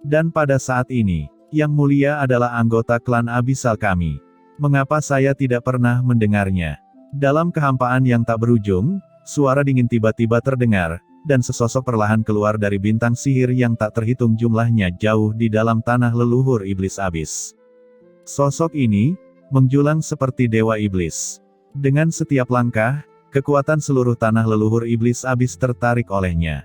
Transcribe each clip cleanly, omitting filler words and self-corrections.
Dan pada saat ini, Yang Mulia adalah anggota klan Abisal kami. Mengapa saya tidak pernah mendengarnya? Dalam kehampaan yang tak berujung, suara dingin tiba-tiba terdengar, dan sesosok perlahan keluar dari bintang sihir yang tak terhitung jumlahnya jauh di dalam tanah leluhur iblis abis. Sosok ini, menjulang seperti dewa iblis. Dengan setiap langkah, kekuatan seluruh tanah leluhur iblis abis tertarik olehnya.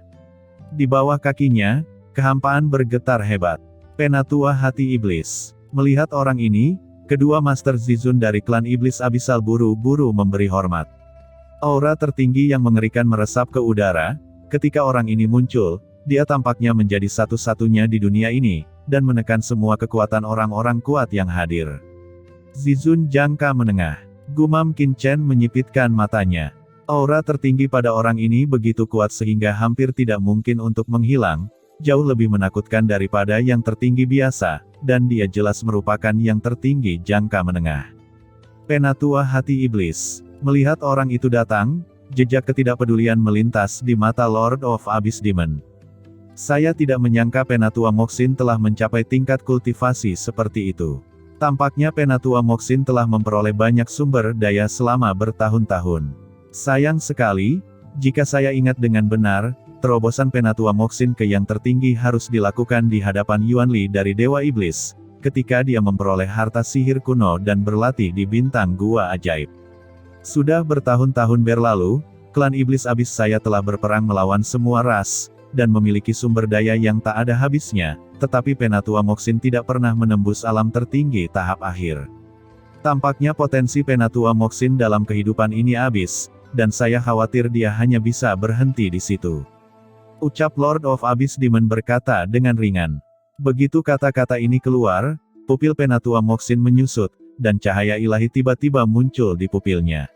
Di bawah kakinya, kehampaan bergetar hebat. Penatua hati iblis. Melihat orang ini, kedua Master Zizun dari klan iblis abisal buru-buru memberi hormat. Aura tertinggi yang mengerikan meresap ke udara. Ketika orang ini muncul, dia tampaknya menjadi satu-satunya di dunia ini, dan menekan semua kekuatan orang-orang kuat yang hadir. Zizun jangka menengah. Gumam Qin Chen menyipitkan matanya. Aura tertinggi pada orang ini begitu kuat sehingga hampir tidak mungkin untuk menghilang, jauh lebih menakutkan daripada yang tertinggi biasa, dan dia jelas merupakan yang tertinggi jangka menengah. Penatua hati iblis. Melihat orang itu datang, jejak ketidakpedulian melintas di mata Lord of Abyss Demon. Saya tidak menyangka Penatua Moxin telah mencapai tingkat kultivasi seperti itu. Tampaknya Penatua Moxin telah memperoleh banyak sumber daya selama bertahun-tahun. Sayang sekali, jika saya ingat dengan benar, terobosan Penatua Moxin ke yang tertinggi harus dilakukan di hadapan Yuan Li dari Dewa Iblis, ketika dia memperoleh harta sihir kuno dan berlatih di bintang gua ajaib. Sudah bertahun-tahun berlalu, klan Iblis Abis saya telah berperang melawan semua ras, dan memiliki sumber daya yang tak ada habisnya, tetapi Penatua Moxin tidak pernah menembus alam tertinggi tahap akhir. Tampaknya potensi Penatua Moxin dalam kehidupan ini habis, dan saya khawatir dia hanya bisa berhenti di situ. Ucap Lord of Abyss Demon berkata dengan ringan. Begitu kata-kata ini keluar, pupil Penatua Moxin menyusut, dan cahaya ilahi tiba-tiba muncul di pupilnya.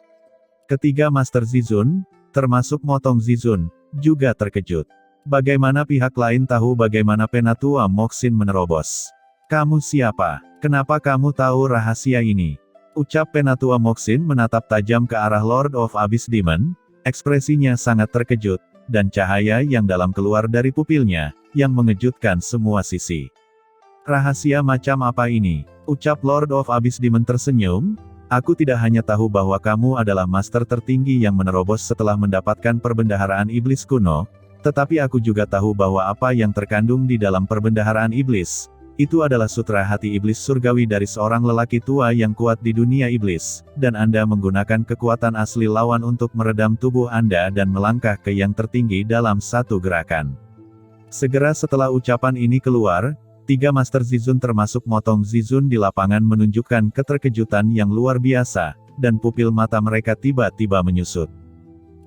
Ketiga Master Zizun, termasuk Motong Zizun, juga terkejut. Bagaimana pihak lain tahu bagaimana Penatua Moxin menerobos? Kamu siapa? Kenapa kamu tahu rahasia ini? Ucap Penatua Moxin menatap tajam ke arah Lord of Abyss Demon, ekspresinya sangat terkejut, dan cahaya yang dalam keluar dari pupilnya, yang mengejutkan semua sisi. Rahasia macam apa ini? Ucap Lord of Abyss Demon tersenyum, aku tidak hanya tahu bahwa kamu adalah master tertinggi yang menerobos setelah mendapatkan perbendaharaan iblis kuno, tetapi aku juga tahu bahwa apa yang terkandung di dalam perbendaharaan iblis, itu adalah sutra hati iblis surgawi dari seorang lelaki tua yang kuat di dunia iblis, dan Anda menggunakan kekuatan asli lawan untuk meredam tubuh Anda dan melangkah ke yang tertinggi dalam satu gerakan. Segera setelah ucapan ini keluar, tiga Master Zizun termasuk Motong Zizun di lapangan menunjukkan keterkejutan yang luar biasa, dan pupil mata mereka tiba-tiba menyusut.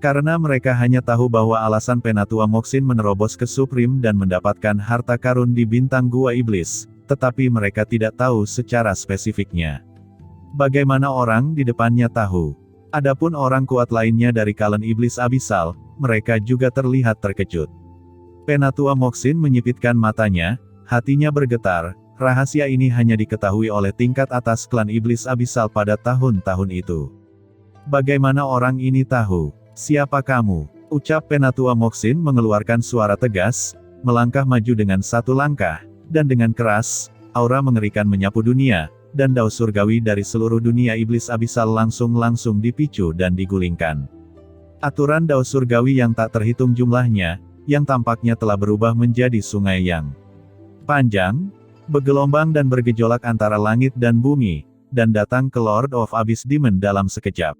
Karena mereka hanya tahu bahwa alasan Penatua Moxin menerobos ke Supreme dan mendapatkan harta karun di bintang gua iblis, tetapi mereka tidak tahu secara spesifiknya. Bagaimana orang di depannya tahu? Adapun orang kuat lainnya dari klan iblis abisal, mereka juga terlihat terkejut. Penatua Moxin menyipitkan matanya, hatinya bergetar, rahasia ini hanya diketahui oleh tingkat atas klan iblis abisal pada tahun-tahun itu. Bagaimana orang ini tahu? Siapa kamu? Ucap Penatua Moxin mengeluarkan suara tegas, melangkah maju dengan satu langkah, dan dengan keras, aura mengerikan menyapu dunia, dan dao surgawi dari seluruh dunia iblis abisal langsung dipicu dan digulingkan. Aturan dao surgawi yang tak terhitung jumlahnya, yang tampaknya telah berubah menjadi sungai yang panjang, bergelombang dan bergejolak antara langit dan bumi, dan datang ke Lord of Abyss Demon dalam sekejap.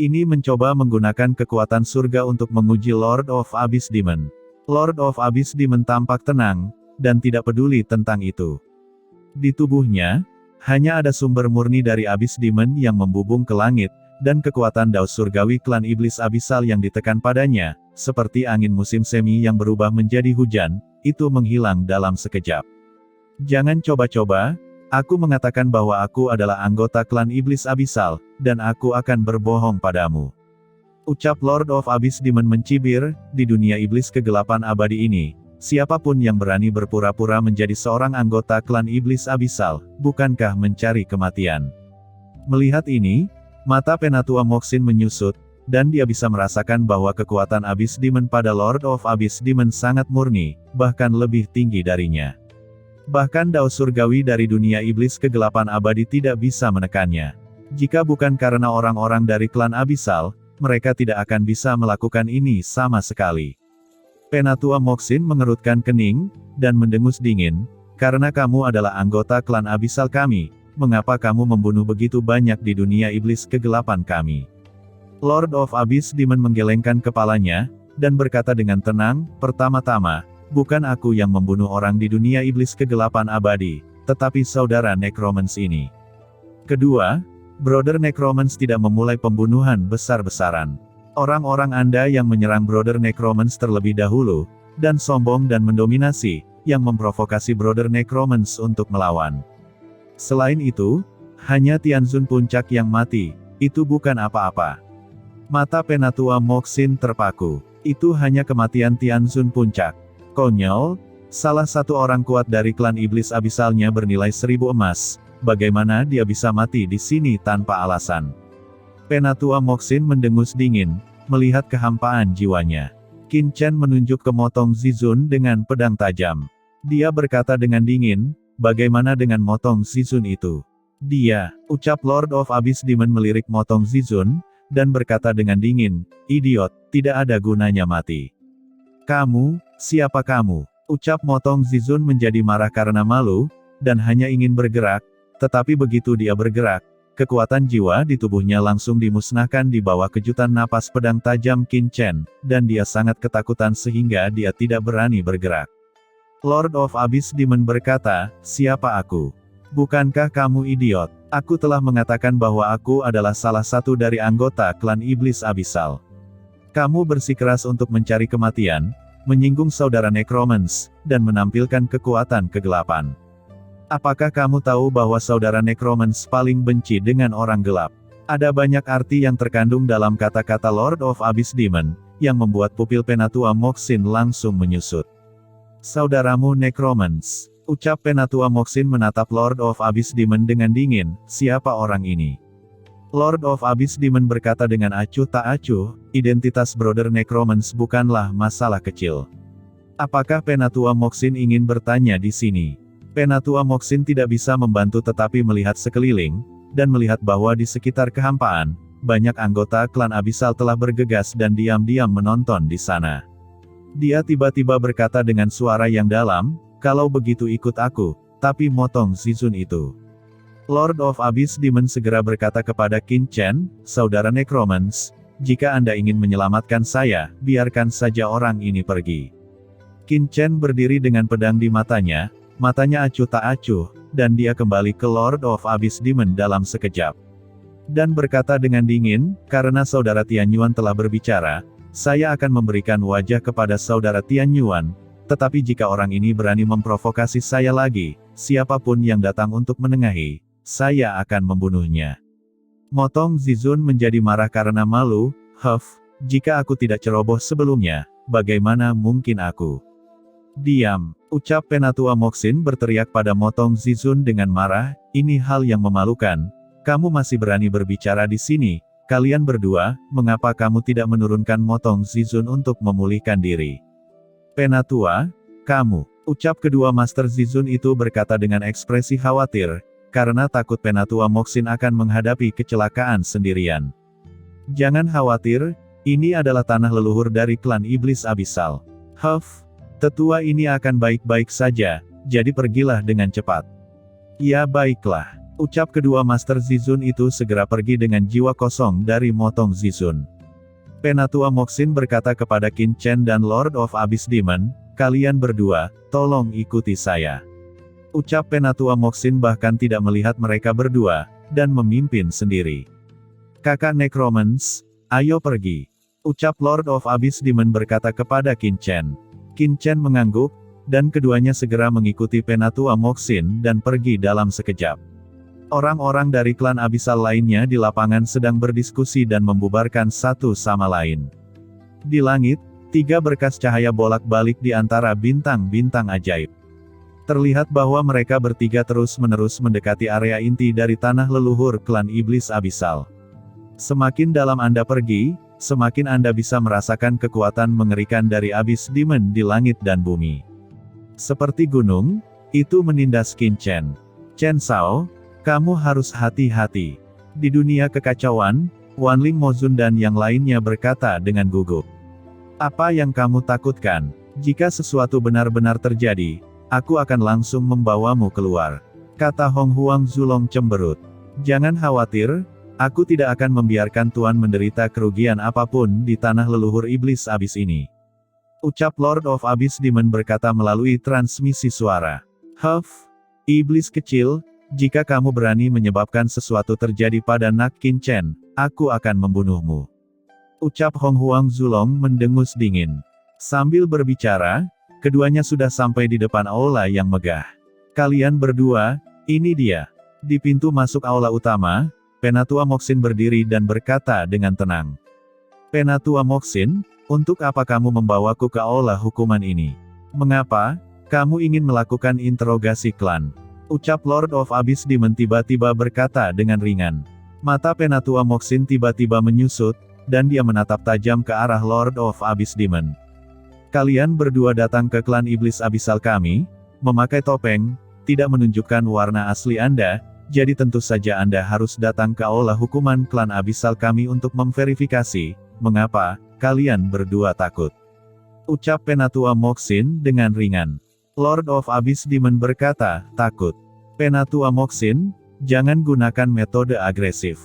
Ini mencoba menggunakan kekuatan surga untuk menguji Lord of Abyss Demon. Lord of Abyss Demon tampak tenang, dan tidak peduli tentang itu. Di tubuhnya, hanya ada sumber murni dari Abyss Demon yang membubung ke langit, dan kekuatan dao surgawi klan iblis abisal yang ditekan padanya, seperti angin musim semi yang berubah menjadi hujan, itu menghilang dalam sekejap. Jangan coba-coba. Aku mengatakan bahwa aku adalah anggota klan iblis abisal, dan aku akan berbohong padamu. Ucap Lord of Abyss Demon mencibir, di dunia iblis kegelapan abadi ini, siapapun yang berani berpura-pura menjadi seorang anggota klan iblis abisal, bukankah mencari kematian? Melihat ini, mata Penatua Moxin menyusut, dan dia bisa merasakan bahwa kekuatan Abyss Demon pada Lord of Abyss Demon sangat murni, bahkan lebih tinggi darinya. Bahkan dao surgawi dari dunia iblis kegelapan abadi tidak bisa menekannya. Jika bukan karena orang-orang dari klan Abyssal, mereka tidak akan bisa melakukan ini sama sekali. Penatua Moxin mengerutkan kening, dan mendengus dingin, karena kamu adalah anggota klan Abyssal kami, mengapa kamu membunuh begitu banyak di dunia iblis kegelapan kami? Lord of Abyss Demon menggelengkan kepalanya, dan berkata dengan tenang, pertama-tama, bukan aku yang membunuh orang di dunia iblis kegelapan abadi, tetapi saudara Necromans ini. Kedua, Brother Necromans tidak memulai pembunuhan besar-besaran. Orang-orang Anda yang menyerang Brother Necromans terlebih dahulu, dan sombong dan mendominasi, yang memprovokasi Brother Necromans untuk melawan. Selain itu, hanya Tianzun Puncak yang mati, itu bukan apa-apa. Mata Penatua Moxin terpaku. Itu hanya kematian Tianzun Puncak. Konyol, salah satu orang kuat dari klan iblis abisalnya bernilai 1000 emas, bagaimana dia bisa mati di sini tanpa alasan? Penatua Moxin mendengus dingin, melihat kehampaan jiwanya. Qin Chen menunjuk ke Motong Zizun dengan pedang tajam. Dia berkata dengan dingin, bagaimana dengan Motong Zizun itu? Dia, ucap Lord of Abyss Demon melirik Motong Zizun, dan berkata dengan dingin, idiot, tidak ada gunanya mati. Kamu, siapa kamu? Ucap Motong Zizun menjadi marah karena malu, dan hanya ingin bergerak, tetapi begitu dia bergerak, kekuatan jiwa di tubuhnya langsung dimusnahkan di bawah kejutan napas pedang tajam Qin Chen, dan dia sangat ketakutan sehingga dia tidak berani bergerak. Lord of Abyss Demon berkata, siapa aku? Bukankah kamu idiot? Aku telah mengatakan bahwa aku adalah salah satu dari anggota klan Iblis Abyssal. Kamu bersikeras untuk mencari kematian, menyinggung saudara Necromans, dan menampilkan kekuatan kegelapan. Apakah kamu tahu bahwa saudara Necromans paling benci dengan orang gelap? Ada banyak arti yang terkandung dalam kata-kata Lord of Abyss Demon, yang membuat pupil Penatua Moxin langsung menyusut. Saudaramu Necromans, ucap Penatua Moxin menatap Lord of Abyss Demon dengan dingin, siapa orang ini? Lord of Abyss Demon berkata dengan acuh tak acuh, identitas Brother Necromans bukanlah masalah kecil. Apakah Penatua Moxin ingin bertanya di sini? Penatua Moxin tidak bisa membantu tetapi melihat sekeliling, dan melihat bahwa di sekitar kehampaan, banyak anggota klan Abyssal telah bergegas dan diam-diam menonton di sana. Dia tiba-tiba berkata dengan suara yang dalam, kalau begitu ikut aku, tapi Motong Zizun itu. Lord of Abyss Demon segera berkata kepada Qin Chen, saudara Necromans, jika Anda ingin menyelamatkan saya, biarkan saja orang ini pergi. Qin Chen berdiri dengan pedang di matanya acuh tak acuh, dan dia kembali ke Lord of Abyss Demon dalam sekejap. Dan berkata dengan dingin, karena saudara Tianyuan telah berbicara, saya akan memberikan wajah kepada saudara Tianyuan, tetapi jika orang ini berani memprovokasi saya lagi, siapapun yang datang untuk menengahi, saya akan membunuhnya. Motong Zizun menjadi marah karena malu, jika aku tidak ceroboh sebelumnya, bagaimana mungkin aku? Diam, ucap Penatua Moxin berteriak pada Motong Zizun dengan marah, ini hal yang memalukan, kamu masih berani berbicara di sini, kalian berdua, mengapa kamu tidak menurunkan Motong Zizun untuk memulihkan diri? Penatua, kamu, ucap kedua Master Zizun itu berkata dengan ekspresi khawatir, karena takut Penatua Moxin akan menghadapi kecelakaan sendirian. Jangan khawatir, ini adalah tanah leluhur dari klan Iblis Abyssal. Tetua ini akan baik-baik saja, jadi pergilah dengan cepat. Ya baiklah, ucap kedua Master Zizun itu segera pergi dengan jiwa kosong dari Motong Zizun. Penatua Moxin berkata kepada Qin Chen dan Lord of Abyss Demon, kalian berdua, tolong ikuti saya. Ucap Penatua Moxin bahkan tidak melihat mereka berdua, dan memimpin sendiri. Kakak Necromans, ayo pergi. Ucap Lord of Abyss Demon berkata kepada Qin Chen. Qin Chen mengangguk, dan keduanya segera mengikuti Penatua Moxin dan pergi dalam sekejap. Orang-orang dari klan Abyssal lainnya di lapangan sedang berdiskusi dan membubarkan satu sama lain. Di langit, 3 berkas cahaya bolak-balik di antara bintang-bintang ajaib. Terlihat bahwa mereka bertiga terus-menerus mendekati area inti dari tanah leluhur klan Iblis Abyssal. Semakin dalam Anda pergi, semakin Anda bisa merasakan kekuatan mengerikan dari Abyss Demon di langit dan bumi. Seperti gunung, Itu menindas Qin Chen. Chen Shao, kamu harus hati-hati. Di dunia kekacauan, Wanling Mozun dan yang lainnya berkata dengan gugup. Apa yang kamu takutkan? Jika sesuatu benar-benar terjadi, aku akan langsung membawamu keluar. Kata Hong Huang Zulong cemberut. Jangan khawatir, aku tidak akan membiarkan Tuan menderita kerugian apapun di tanah leluhur iblis abis ini. Ucap Lord of Abyss Demon berkata melalui transmisi suara. Huff, iblis kecil, jika kamu berani menyebabkan sesuatu terjadi pada Nak Qin Chen, aku akan membunuhmu. Ucap Hong Huang Zulong mendengus dingin. Sambil berbicara, keduanya sudah sampai di depan aula yang megah. Kalian berdua, ini dia. Di pintu masuk aula utama, Penatua Moxin berdiri dan berkata dengan tenang. Penatua Moxin, untuk apa kamu membawaku ke aula hukuman ini? Mengapa kamu ingin melakukan interogasi klan? Ucap Lord of Abyss Demon tiba-tiba berkata dengan ringan. Mata Penatua Moxin tiba-tiba menyusut, dan dia menatap tajam ke arah Lord of Abyss Demon. Kalian berdua datang ke klan iblis abisal kami, memakai topeng, tidak menunjukkan warna asli Anda, jadi tentu saja Anda harus datang ke aula hukuman klan abisal kami untuk memverifikasi, mengapa kalian berdua takut. Ucap Penatua Moxin dengan ringan. Lord of Abyss Demon berkata, takut. Penatua Moxin, jangan gunakan metode agresif.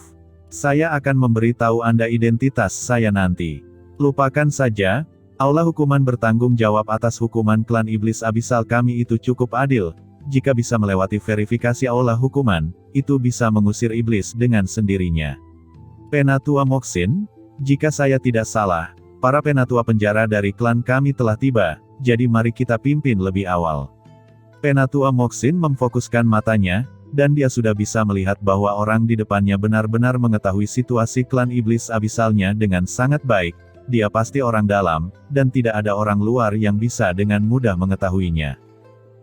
Saya akan memberitahu Anda identitas saya nanti. Lupakan saja, aula hukuman bertanggung jawab atas hukuman klan iblis abisal kami itu cukup adil. Jika bisa melewati verifikasi aula hukuman, itu bisa mengusir iblis dengan sendirinya. Penatua Moxin, jika saya tidak salah, para penatua penjara dari klan kami telah tiba, jadi mari kita pimpin lebih awal. Penatua Moxin memfokuskan matanya, dan dia sudah bisa melihat bahwa orang di depannya benar-benar mengetahui situasi klan iblis abisalnya dengan sangat baik. Dia pasti orang dalam, dan tidak ada orang luar yang bisa dengan mudah mengetahuinya.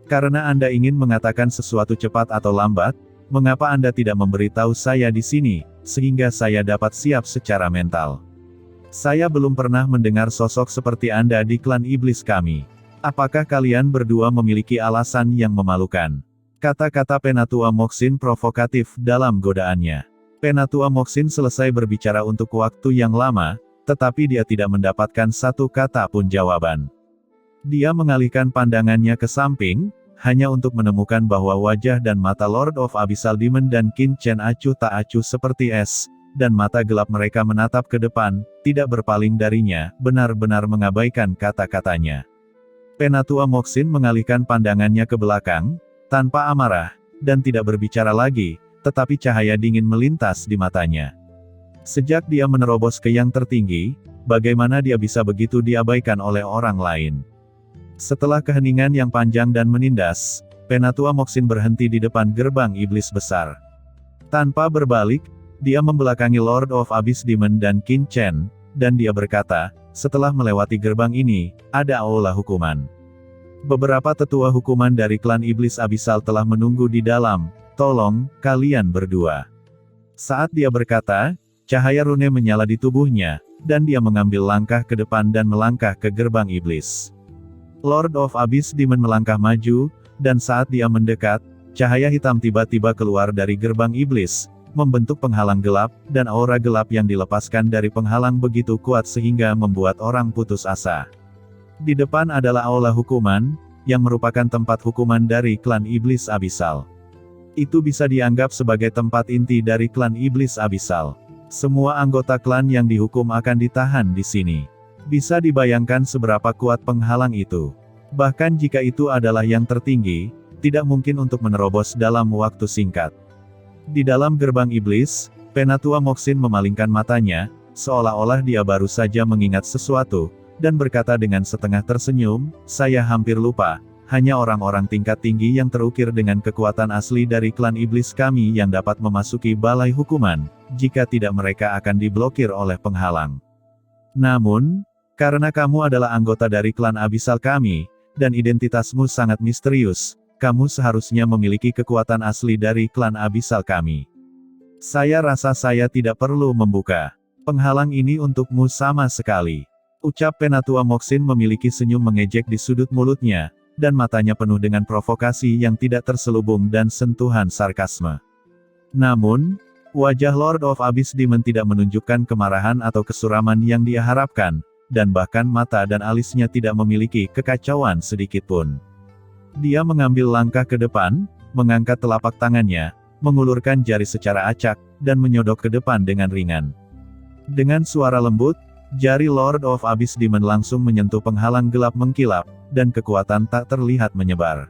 Karena Anda ingin mengatakan sesuatu cepat atau lambat, mengapa Anda tidak memberitahu saya di sini, sehingga saya dapat siap secara mental? Saya belum pernah mendengar sosok seperti Anda di klan iblis kami. Apakah kalian berdua memiliki alasan yang memalukan? Kata-kata Penatua Moxin provokatif dalam godaannya. Penatua Moxin selesai berbicara untuk waktu yang lama, tetapi dia tidak mendapatkan satu kata pun jawaban. Dia mengalihkan pandangannya ke samping, hanya untuk menemukan bahwa wajah dan mata Lord of Abyssal Demon dan Qin Chen acuh tak acuh seperti es, dan mata gelap mereka menatap ke depan, tidak berpaling darinya, benar-benar mengabaikan kata-katanya. Penatua Moxin mengalihkan pandangannya ke belakang, tanpa amarah, dan tidak berbicara lagi, tetapi cahaya dingin melintas di matanya. Sejak dia menerobos ke yang tertinggi, bagaimana dia bisa begitu diabaikan oleh orang lain? Setelah keheningan yang panjang dan menindas, Penatua Moxin berhenti di depan gerbang iblis besar. Tanpa berbalik, dia membelakangi Lord of Abyss Demon dan Qin Chen, dan dia berkata, setelah melewati gerbang ini, ada aula hukuman. Beberapa tetua hukuman dari klan iblis abisal telah menunggu di dalam, tolong, kalian berdua. Saat dia berkata, cahaya rune menyala di tubuhnya, dan dia mengambil langkah ke depan dan melangkah ke gerbang iblis. Lord of Abyss Demon melangkah maju, dan saat dia mendekat, cahaya hitam tiba-tiba keluar dari gerbang iblis, membentuk penghalang gelap, dan aura gelap yang dilepaskan dari penghalang begitu kuat sehingga membuat orang putus asa. Di depan adalah aula hukuman, yang merupakan tempat hukuman dari klan iblis abisal. Itu bisa dianggap sebagai tempat inti dari klan iblis abisal. Semua anggota klan yang dihukum akan ditahan di sini. Bisa dibayangkan seberapa kuat penghalang itu. Bahkan jika itu adalah yang tertinggi, tidak mungkin untuk menerobos dalam waktu singkat. Di dalam gerbang iblis, Penatua Moxin memalingkan matanya, seolah-olah dia baru saja mengingat sesuatu, dan berkata dengan setengah tersenyum, saya hampir lupa, hanya orang-orang tingkat tinggi yang terukir dengan kekuatan asli dari klan iblis kami yang dapat memasuki balai hukuman, jika tidak mereka akan diblokir oleh penghalang. Namun, karena kamu adalah anggota dari klan abisal kami, dan identitasmu sangat misterius, kamu seharusnya memiliki kekuatan asli dari klan abisal kami. Saya rasa saya tidak perlu membuka penghalang ini untukmu sama sekali. Ucap Penatua Moxin memiliki senyum mengejek di sudut mulutnya, dan matanya penuh dengan provokasi yang tidak terselubung dan sentuhan sarkasme. Namun, wajah Lord of Abyss Demon tidak menunjukkan kemarahan atau kesuraman yang dia harapkan, dan bahkan mata dan alisnya tidak memiliki kekacauan sedikitpun. Dia mengambil langkah ke depan, mengangkat telapak tangannya, mengulurkan jari secara acak, dan menyodok ke depan dengan ringan. Dengan suara lembut, jari Lord of Abyss Demon langsung menyentuh penghalang gelap mengkilap, dan kekuatan tak terlihat menyebar.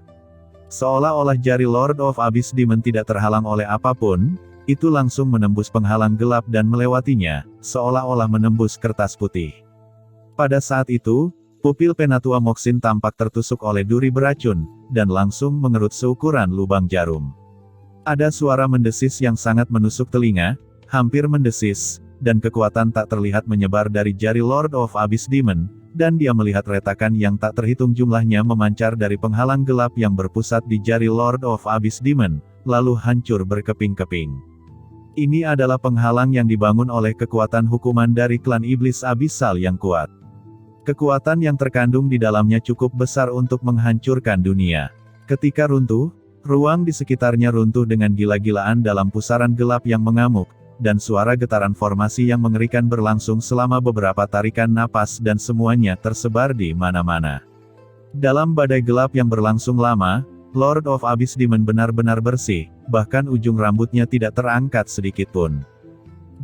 Seolah-olah jari Lord of Abyss Demon tidak terhalang oleh apapun, itu langsung menembus penghalang gelap dan melewatinya, seolah-olah menembus kertas putih. Pada saat itu, pupil Penatua Moxin tampak tertusuk oleh duri beracun, dan langsung mengerut seukuran lubang jarum. Ada suara mendesis yang sangat menusuk telinga, hampir mendesis, dan kekuatan tak terlihat menyebar dari jari Lord of Abyss Demon, dan dia melihat retakan yang tak terhitung jumlahnya memancar dari penghalang gelap yang berpusat di jari Lord of Abyss Demon, lalu hancur berkeping-keping. Ini adalah penghalang yang dibangun oleh kekuatan hukuman dari klan iblis abisal yang kuat. Kekuatan yang terkandung di dalamnya cukup besar untuk menghancurkan dunia. Ketika runtuh, ruang di sekitarnya runtuh dengan gila-gilaan dalam pusaran gelap yang mengamuk, dan suara getaran formasi yang mengerikan berlangsung selama beberapa tarikan napas dan semuanya tersebar di mana-mana. Dalam badai gelap yang berlangsung lama, Lord of Abyss Demon benar-benar bersih, bahkan ujung rambutnya tidak terangkat sedikitpun.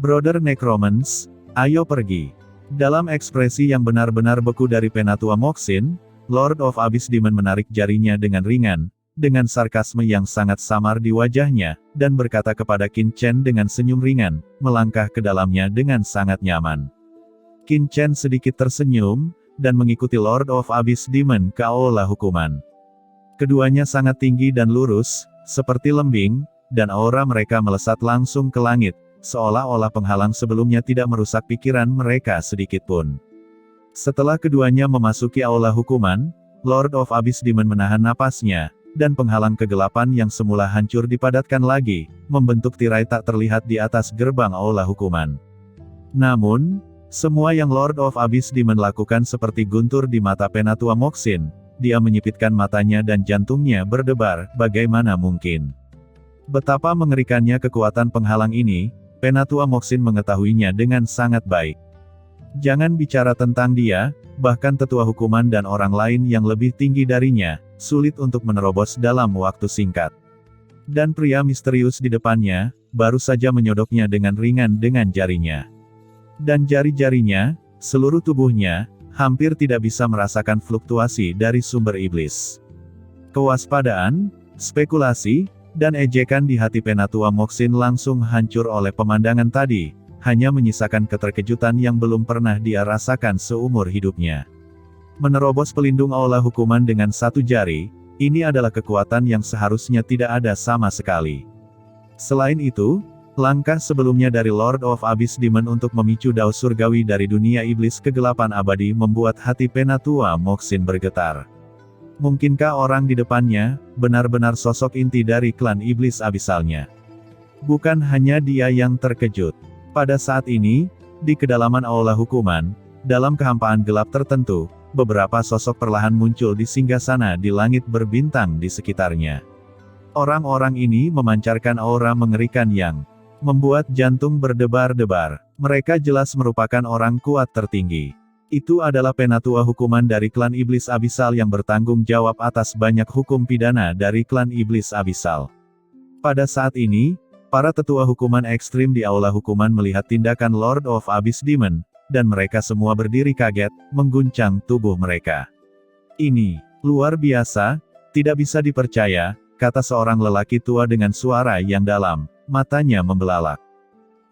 Brother Necromans, ayo pergi. Dalam ekspresi yang benar-benar beku dari Penatua Moxin, Lord of Abyss Demon menarik jarinya dengan ringan, dengan sarkasme yang sangat samar di wajahnya, dan berkata kepada Qin Chen dengan senyum ringan, melangkah ke dalamnya dengan sangat nyaman. Qin Chen sedikit tersenyum, dan mengikuti Lord of Abyss Demon ke aula hukuman. Keduanya sangat tinggi dan lurus, seperti lembing, dan aura mereka melesat langsung ke langit, seolah-olah penghalang sebelumnya tidak merusak pikiran mereka sedikitpun. Setelah keduanya memasuki aula hukuman, Lord of Abyss Demon menahan napasnya, dan penghalang kegelapan yang semula hancur dipadatkan lagi, membentuk tirai tak terlihat di atas gerbang aula hukuman. Namun, semua yang Lord of Abyss Demon lakukan seperti guntur di mata Penatua Moxin, dia menyipitkan matanya dan jantungnya berdebar, bagaimana mungkin? Betapa mengerikannya kekuatan penghalang ini, Penatua Moxin mengetahuinya dengan sangat baik. Jangan bicara tentang dia, bahkan tetua hukuman dan orang lain yang lebih tinggi darinya, sulit untuk menerobos dalam waktu singkat. Dan pria misterius di depannya, baru saja menyodoknya dengan ringan dengan jarinya. Dan jari-jarinya, seluruh tubuhnya, hampir tidak bisa merasakan fluktuasi dari sumber iblis. Kewaspadaan, spekulasi, dan ejekan di hati Penatua Moxin langsung hancur oleh pemandangan tadi, hanya menyisakan keterkejutan yang belum pernah dia rasakan seumur hidupnya. Menerobos pelindung aula hukuman dengan satu jari, ini adalah kekuatan yang seharusnya tidak ada sama sekali. Selain itu, langkah sebelumnya dari Lord of Abyss Demon untuk memicu dao surgawi dari dunia iblis kegelapan abadi membuat hati Penatua Moxin bergetar. Mungkinkah orang di depannya, benar-benar sosok inti dari klan iblis abisalnya? Bukan hanya dia yang terkejut. Pada saat ini, di kedalaman aula hukuman, dalam kehampaan gelap tertentu, beberapa sosok perlahan muncul di singgasana di langit berbintang di sekitarnya. Orang-orang ini memancarkan aura mengerikan yang membuat jantung berdebar-debar. Mereka jelas merupakan orang kuat tertinggi. Itu adalah penatua hukuman dari klan iblis abisal yang bertanggung jawab atas banyak hukum pidana dari klan iblis abisal. Pada saat ini, para tetua hukuman ekstrim di aula hukuman melihat tindakan Lord of Abyss Demon, dan mereka semua berdiri kaget, mengguncang tubuh mereka. Ini luar biasa, tidak bisa dipercaya, kata seorang lelaki tua dengan suara yang dalam, matanya membelalak.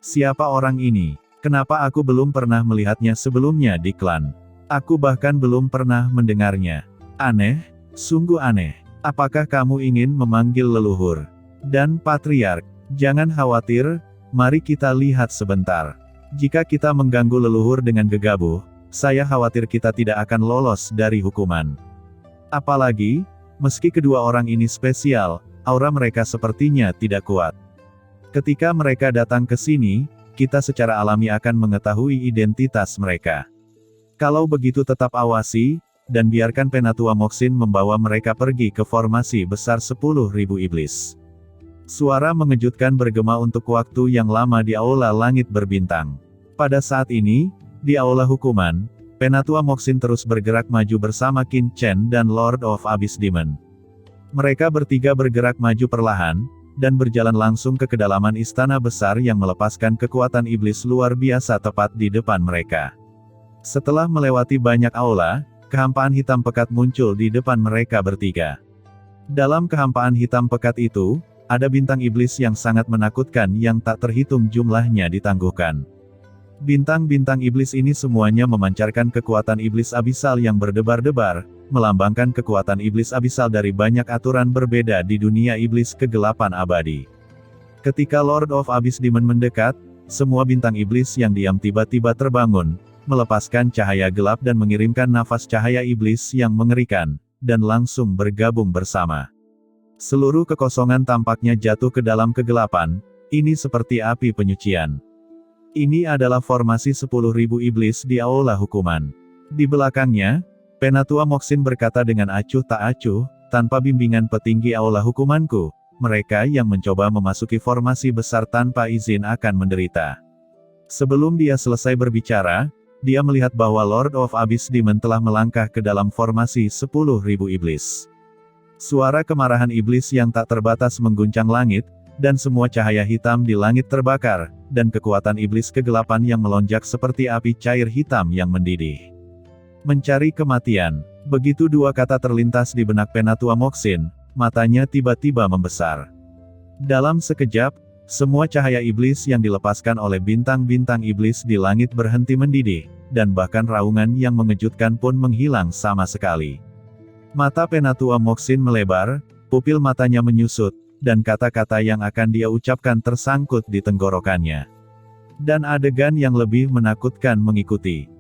Siapa orang ini? Kenapa aku belum pernah melihatnya sebelumnya di klan? Aku bahkan belum pernah mendengarnya. Aneh, sungguh aneh. Apakah kamu ingin memanggil leluhur dan patriark? Jangan khawatir, mari kita lihat sebentar. Jika kita mengganggu leluhur dengan gegabah, saya khawatir kita tidak akan lolos dari hukuman. Apalagi, meski kedua orang ini spesial, aura mereka sepertinya tidak kuat. Ketika mereka datang ke sini, kita secara alami akan mengetahui identitas mereka. Kalau begitu tetap awasi, dan biarkan Penatua Moxin membawa mereka pergi ke formasi besar 10.000 iblis. Suara mengejutkan bergema untuk waktu yang lama di aula langit berbintang. Pada saat ini, di aula hukuman, Penatua Moxin terus bergerak maju bersama Qin Chen dan Lord of Abyss Demon. Mereka bertiga bergerak maju perlahan, dan berjalan langsung ke kedalaman istana besar yang melepaskan kekuatan iblis luar biasa tepat di depan mereka. Setelah melewati banyak aula, kehampaan hitam pekat muncul di depan mereka bertiga. Dalam kehampaan hitam pekat itu, ada bintang iblis yang sangat menakutkan yang tak terhitung jumlahnya ditangguhkan. Bintang-bintang iblis ini semuanya memancarkan kekuatan iblis abisal yang berdebar-debar, melambangkan kekuatan iblis abisal dari banyak aturan berbeda di dunia iblis kegelapan abadi. Ketika Lord of Abyss Demon mendekat, semua bintang iblis yang diam tiba-tiba terbangun, melepaskan cahaya gelap dan mengirimkan nafas cahaya iblis yang mengerikan, dan langsung bergabung bersama. Seluruh kekosongan tampaknya jatuh ke dalam kegelapan, ini seperti api penyucian. Ini adalah formasi 10.000 iblis di aula hukuman. Di belakangnya, Penatua Moxin berkata dengan acuh tak acuh, tanpa bimbingan petinggi aula hukumanku, mereka yang mencoba memasuki formasi besar tanpa izin akan menderita. Sebelum dia selesai berbicara, dia melihat bahwa Lord of Abyss Demon telah melangkah ke dalam formasi 10.000 iblis. Suara kemarahan iblis yang tak terbatas mengguncang langit, dan semua cahaya hitam di langit terbakar, dan kekuatan iblis kegelapan yang melonjak seperti api cair hitam yang mendidih. Mencari kematian. Begitu dua kata terlintas di benak Penatua Moxin, matanya tiba-tiba membesar. Dalam sekejap, semua cahaya iblis yang dilepaskan oleh bintang-bintang iblis di langit berhenti mendidih, dan bahkan raungan yang mengejutkan pun menghilang sama sekali. Mata Penatua Moxin melebar, pupil matanya menyusut, dan kata-kata yang akan dia ucapkan tersangkut di tenggorokannya. Dan adegan yang lebih menakutkan mengikuti.